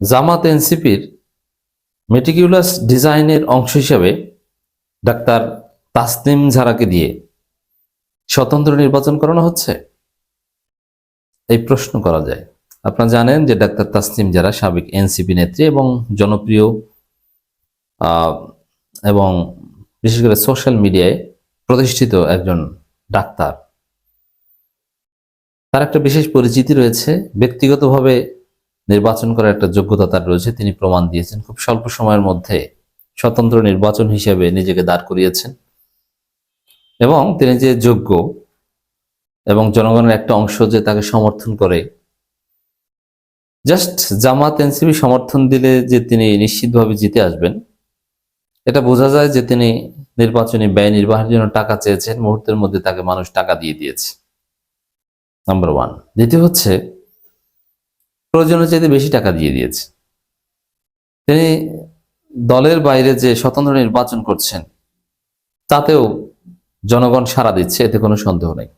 জামাত এনসিপির মেটিকিউলাস ডিজাইনের অংশ হিসেবে ডাক্তার তাসনিম জারাকে দিয়ে স্বতন্ত্র নির্বাচন করানো হচ্ছে, এই প্রশ্ন করা যায়। আপনারা জানেন যে ডাক্তার তাসনিম জারা সাবেক এনসিপি নেত্রী এবং জনপ্রিয় এবং বিশেষ করে সোশ্যাল মিডিয়ায় প্রতিষ্ঠিত একজন ডাক্তার। তার একটা বিশেষ পরিচিতি রয়েছে, ব্যক্তিগতভাবে নির্বাচন করার একটা যোগ্যতা তার রয়েছে। তিনি প্রমাণ দিয়েছেন, খুব স্বল্প সময়ের মধ্যে স্বতন্ত্র নির্বাচন হিসেবে নিজেকে দাঁড় করিয়েছেন এবং তিনি যে যোগ্য এবং জনগণের একটা অংশ যে তাকে সমর্থন করে, জাস্ট জামাত এনসিপি সমর্থন দিলে যে তিনি নিশ্চিতভাবে জিতে আসবেন এটা বোঝা যায় যে তিনি নির্বাচনী ব্যয় নির্বাহের জন্য টাকা চেয়েছেন, মুহূর্তের মধ্যে তাকে মানুষ টাকা দিয়ে দিয়েছে, নাম্বার ওয়ান। দ্বিতীয় হচ্ছে, প্রয়োজনের চাইতে বেশি টাকা দিয়ে দিয়েছে। তিনি দলের বাইরে যে স্বতন্ত্র নির্বাচন করছেন তাতেও জনগণ সাড়া দিচ্ছে, এতে কোনো সন্দেহ নেই।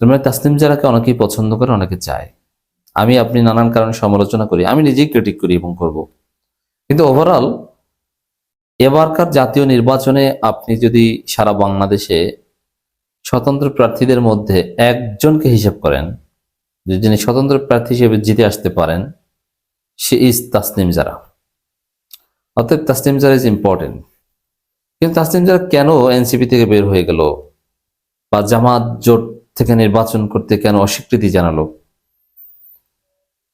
মানে তাসনিম জারাকে অনেকেই পছন্দ করে, অনেকে চায়। আমি আপনি নানান কারণে সমালোচনা করি, আমি নিজেই ক্রিটিক করি এবং করব, কিন্তু ওভারঅল এবারকার জাতীয় নির্বাচনে আপনি যদি সারা বাংলাদেশে স্বতন্ত্র প্রার্থীদের মধ্যে একজনকে হিসাব করেন যে যিনি স্বতন্ত্র প্রার্থী হিসেবে জিতে আসতে পারেন, সে ইজ তাসনিম জারা। অতএব তাসনিম জারা ইজ ইম্পর্টেন্ট। কিন্তু তাসনিম জারা কেন এনসিপি থেকে বের হয়ে গেল বা জামাত জোট থেকে নির্বাচন করতে কেন অস্বীকৃতি জানালো,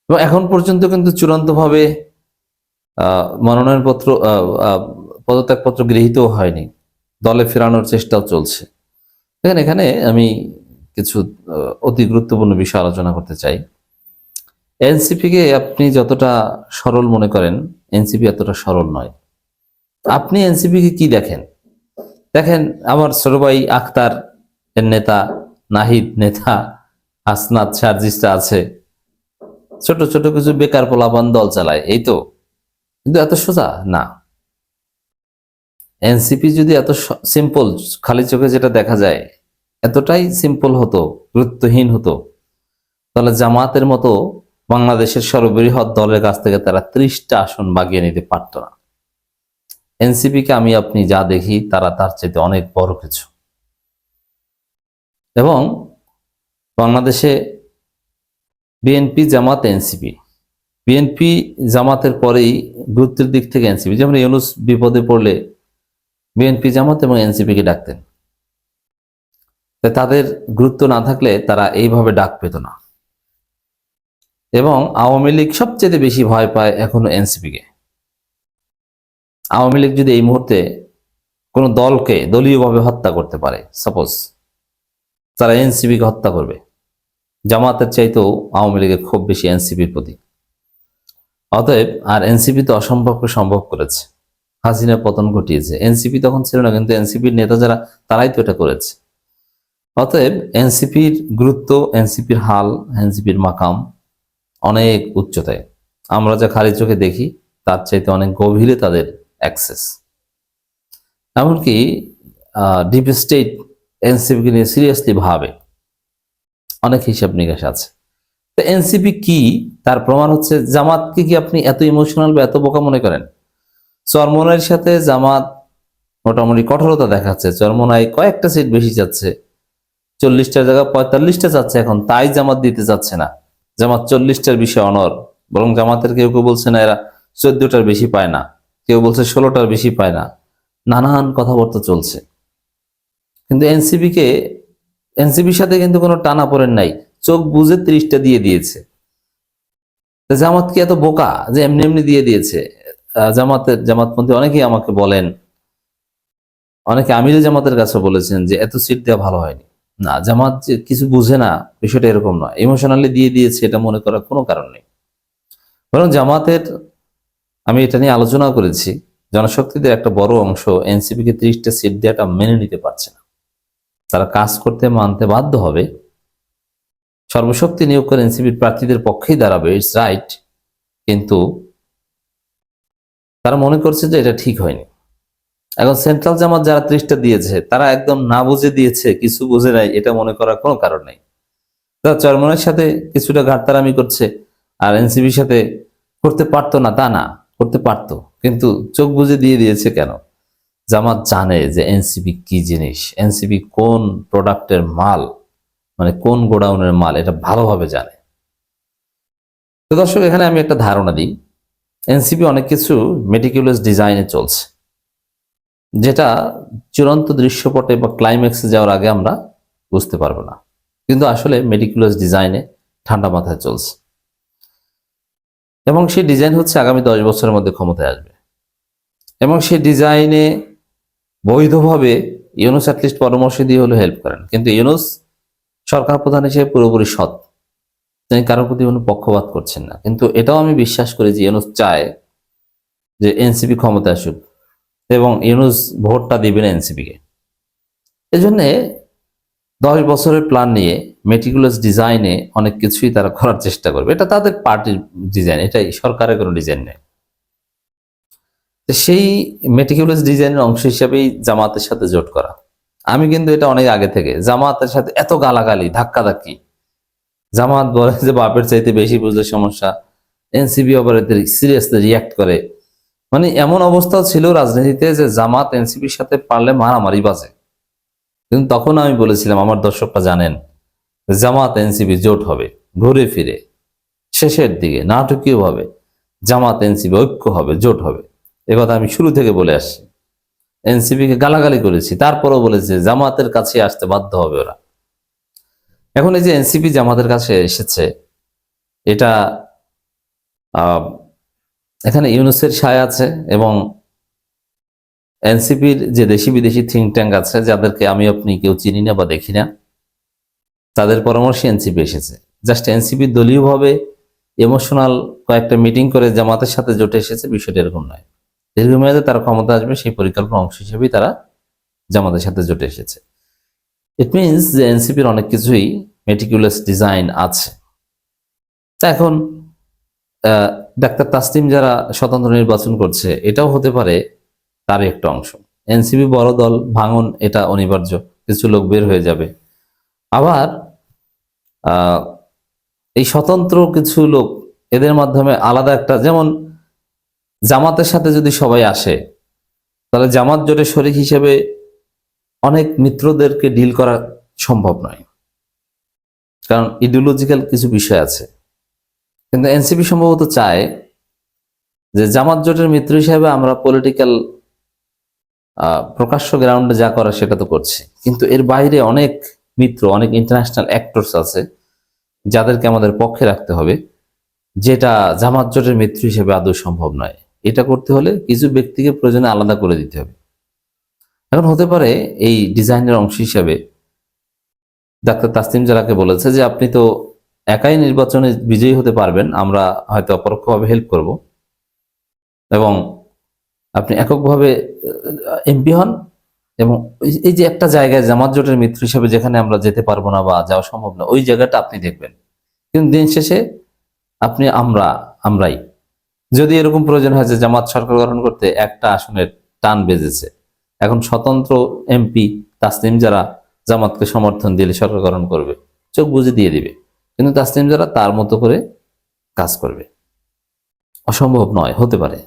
এবং এখন পর্যন্ত কিন্তু চূড়ান্তভাবে মনোনয়নপত্র পদত্যাগপত্র গৃহীত হয়নি, দলে ফেরানোর চেষ্টাও চলছে। এখানে আমি কিছু অতি গুরুত্বপূর্ণ বিষয় আলোচনা করতে চাই। এনসিপিকে আপনি যতটা সরল মনে করেন, এনসিপি এতটা সরল নয়। আপনি এনসিপিকে কি দেখেন? দেখেন, আমার ছোট ভাই আখতার এর নেতা, নাহিদ নেতা, হাসনাত সার্জিসটা আছে, ছোট ছোট কিছু বেকার পোলাপান দল চালায়, এই তো। কিন্তু এত সোজা না। এনসিপি যদি এত সিম্পল, খালি চোখে যেটা দেখা যায় এতটাই সিম্পল হতো, গুরুত্বহীন হতো, তাহলে জামাতের মতো বাংলাদেশের সর্ববৃহৎ দলের কাছ থেকে তারা 30টা আসন বাগিয়ে নিতে পারত না। এনসিপিকে আমি আপনি যা দেখি তারা তার চাইতে অনেক বড় কিছু। এবং বাংলাদেশে বিএনপি জামাত এনসিপি, বিএনপি জামাতের পরেই গুরুত্বের দিক থেকে এনসিপি। যেমন ইউনূস বিপদে পড়লে বিএনপি জামাত এবং এনসিপিকে ডাকতেন, তাদের গুরুত্ব না থাকলে তারা এইভাবে ডাক পেত না। এবং আওয়ামী লীগ সবচেয়ে বেশি ভয় পায় এখনো এনসিপিকে। আওয়ামী লীগ যদি এই মুহূর্তে কোনো দলকে দলীয়ভাবে হত্যা করতে পারে, সাপোজ তারা এনসিপিকে হত্যা করবে, জামাতের চাইতেও আওয়ামী লীগের খুব বেশি এনসিপির প্রতি। অতএব আর এনসিপি তো অসম্ভবকে সম্ভব করেছে, হাসিনা পতন ঘটিয়েছে। এনসিপি তখন ছিল না, কিন্তু এনসিপির নেতা যারা তারাই তো এটা করেছে। অতএব এনসিপির গুরুত্ব, এনসিপির হাল, এনসিপির মাকাম অনেক উচ্চতায়। আমরা যা খালি চোখে দেখি তার চাইতে অনেক গভীরে তাদের অ্যাক্সেস। এমনকি ডিপ স্টেট এনসিপিকে নিয়ে সিরিয়াসলি ভাবে, অনেক হিসাব নিকাশ আছে। তো এনসিপি কি তার প্রমাণ হচ্ছে, জামাতকে কি আপনি এত ইমোশনাল বা এত বোকা মনে করেন? চরমোনাইয়ের সাথে জামাত মোটামুটি কঠোরতা দেখাচ্ছে। চরমোনাই কয়েকটা সিট বেশি যাচ্ছে, 40টার জায়গায় 45টা যাচ্ছে এখন, তাই জামাত দিতে যাচ্ছে না। জামাত 40টার বিষয়ে অনর, বরং জামাতের কেউ কেউ বলছে না এরা 14টার বেশি পায় না, কেউ বলছে 16টার বেশি পায় না, নানান কথাবার্তা চলছে। কিন্তু এনসিপির সাথে কিন্তু কোনো টানা পড়েন নাই, চোখ বুঝে 30টা দিয়ে দিয়েছে। জামাত কি এত বোকা যে এমনি এমনি দিয়ে দিয়েছে? জামাতপন্থী অনেকেই আমাকে বলেন, অনেকে আমিরে জামাতের কাছে বলেছেন যে এত সিট দেওয়া ভালো হয়নি। না, জামাত যে কিছু বুঝে না বিষয়টা এরকম নয়, ইমোশনালি দিয়ে দিয়েছে এটা মনে করার কোনো কারণ নেই। বরং জামাতের, আমি এটা নিয়ে আলোচনা করেছি, জনশক্তিদের একটা বড় অংশ এনসিপিকে 30টা সিট দেওয়াটা মেনে নিতে পারছে না। তারা কাজ করতে মানতে বাধ্য হবে, সর্বশক্তি নিয়োগ করে এনসিপির প্রার্থীদের পক্ষেই দাঁড়াবে, ইটস রাইট। কিন্তু তারা মনে করছে যে এটা ঠিক হয়নি। এখন সেন্ট্রাল জামাত যারা 30টা দিয়েছে তারা একদম না বুঝে দিয়েছে, কিছু বুঝে নাই, এটা মনে করার কোনো কারণ নেই। তারা চরমনের সাথে কিছুটা ঘাটতারামি করছে আর এনসিপির সাথে করতে পারতো না তা না, করতে পারতো, কিন্তু চোখ বুজে দিয়ে দিয়েছে কেন? জামাত জানে যে এনসিপি কি জিনিস, এনসিপি কোন প্রোডাক্টের মাল, মানে কোন গোডাউনের মাল, এটা ভালোভাবে জানে। তো দর্শক, এখানে আমি একটা ধারণা দিই, এনসিপি অনেক কিছু মেটিকুলাস ডিজাইনে চলছে, যেটা চূড়ান্ত দৃশ্যপটে বা ক্লাইম্যাক্সে যাওয়ার আগে আমরা বুঝতে পারবো না, কিন্তু আসলে মেটিকুলাস ডিজাইনে ঠান্ডা মাথায় চলছে। এবং সেই ডিজাইন হচ্ছে আগামী 10 বছরের মধ্যে ক্ষমতায় আসবে, এবং সেই ডিজাইনে বৈধভাবে ইউনুস অ্যাটলিস্ট পরামর্শ দিয়ে হলে হেল্প করেন, কিন্তু ইউনুস সরকার প্রধান হিসেবে পুরোপুরি সৎ, তিনি কারোর প্রতি কোনো পক্ষপাত করছেন না। কিন্তু এটাও আমি বিশ্বাস করি যে ইউনুস চায় যে এনসিপি ক্ষমতা আসুক এবং ইউনুস ভোটটা দিবেন এনসিপিকে। এই জন্যে 10 বছরের প্ল্যান নিয়ে মেটিকুলাস ডিজাইনে অনেক কিছুই তারা করার চেষ্টা করবে। এটা তাদের পার্টির ডিজাইন, এটাই সরকারের কোনো ডিজাইন নেই। সেই মেটিকুলাস ডিজাইনের অংশ হিসাবেই জামাতের সাথে জোট করা। আমি কিন্তু এটা অনেক আগে থেকে, জামাতের সাথে এত গালাগালি ধাক্কাধাক্কি, জামাত বলে যে বাপের চাইতে বেশি বুঝলে সমস্যা, এনসিপি আবার এতে সিরিয়াসলি রিয়াক্ট করে, মানে এমন অবস্থাও ছিল রাজনীতিতে যে জামাত এনসিপির সাথে পারলে মারামারি বাজে। কিন্তু তখন আমি বলেছিলাম, আমার দর্শকরা জানেন, জামাত এনসিপি জোট হবে ঘুরে ফিরে, শেষের দিকে নাটকীয় ভাবে জামাত এনসিপি ঐক্য হবে, জোট হবে। একথা আমি শুরু থেকে বলে আসছি, এনসিপিকে গালাগালি করেছি, তারপরও বলেছে জামাতের কাছে আসতে বাধ্য হবে ওরা। এখন এই যে এনসিপি জামাতের কাছে এসেছে, এটা এখানে ইউনুসের ছায়া আছে, এবং এনসিপির যে দেশি বিদেশি থিঙ্ক ট্যাঙ্ক আছে, যাদেরকে আমি আপনি কেউ চিনি না বা দেখি না, তাদের পরামর্শে এনসিপি এসেছে। জাস্ট এনসিপি দলীয়ভাবে ইমোশনাল কয়েকটা মিটিং করে জামাতের সাথে জোটে এসেছে, বিষয়টা এরকম নয়। দীর্ঘমেয়াদে তারা ক্ষমতা আসবে, সেই পরিকল্পনার অংশ হিসেবেই তারা জামাতের সাথে জোটে এসেছে। ইট মিনস যে এনসিপির অনেক কিছুই মেটিকুলাস ডিজাইন আছে। তা এখন ডাক্তার তাসলিম যারা স্বতন্ত্র নির্বাচন করছে, এটাও হতে পারে তার একটা অংশ। এনসিপি বড় দল, ভাঙন এটা অনিবার্য, কিছু লোক বের হয়ে যাবে। আবার এই স্বতন্ত্র কিছু লোক, এদের মাধ্যমে আলাদা একটা, যেমন জামাতের সাথে যদি সবাই আসে, তাহলে জামাত জোটের শরিক হিসেবে অনেক মিত্রদেরকে ডিল করা সম্ভব নয়, কারণ ইডিওলজিক্যাল কিছু বিষয় আছে। কিন্তু এনসিপি সম্ভবত চায় যে জামাত জোটের মিত্র হিসেবে আমরা পলিটিক্যাল প্রকাশ্য গ্রাউন্ডে যা করা সেটা তো করছি, কিন্তু এর বাইরে অনেক মিত্র, অনেক ইন্টারন্যাশনাল অ্যাক্টরস আছে যাদেরকে আমাদের পক্ষে রাখতে হবে, যেটা জামাত জোটের মিত্র হিসেবে আদৌ সম্ভব নয়। এটা করতে হলে কিছু ব্যক্তিকে প্রয়োজনে আলাদা করে দিতে হবে। এখন হতে পারে এই ডিজাইনের অংশ হিসেবে ডাক্তার তাসলিম জারাকে বলেছে যে আপনি তো একাই নির্বাচনে বিজয়ী হতে পারবেন, আমরা হয়তো অপরোক্ষভাবে হেল্প করব, এবং আপনি এককভাবে এমপি হন, এবং এই যে একটা জায়গায় জামাত জোটের মিত্র হিসেবে যেখানে আমরা যেতে পারবো না বা যাওয়া সম্ভব না, ওই জায়গাটা আপনি দেখবেন। কিন্তু দিন শেষে আপনি আমরাই, যদি এরকম প্রয়োজন হয় যে জামাত সরকার গঠন করতে একটা আসনের টান বেজেছে, এখন স্বতন্ত্র এমপি তাসলিম যারা জামাতকে সমর্থন দিলে সরকার গঠন করবে, চোখ বুঝে দিয়ে দিবে, কিন্তু তাসলিম যারা তার মতো করে কাজ করবে। অসম্ভব নয়, হতে পারে।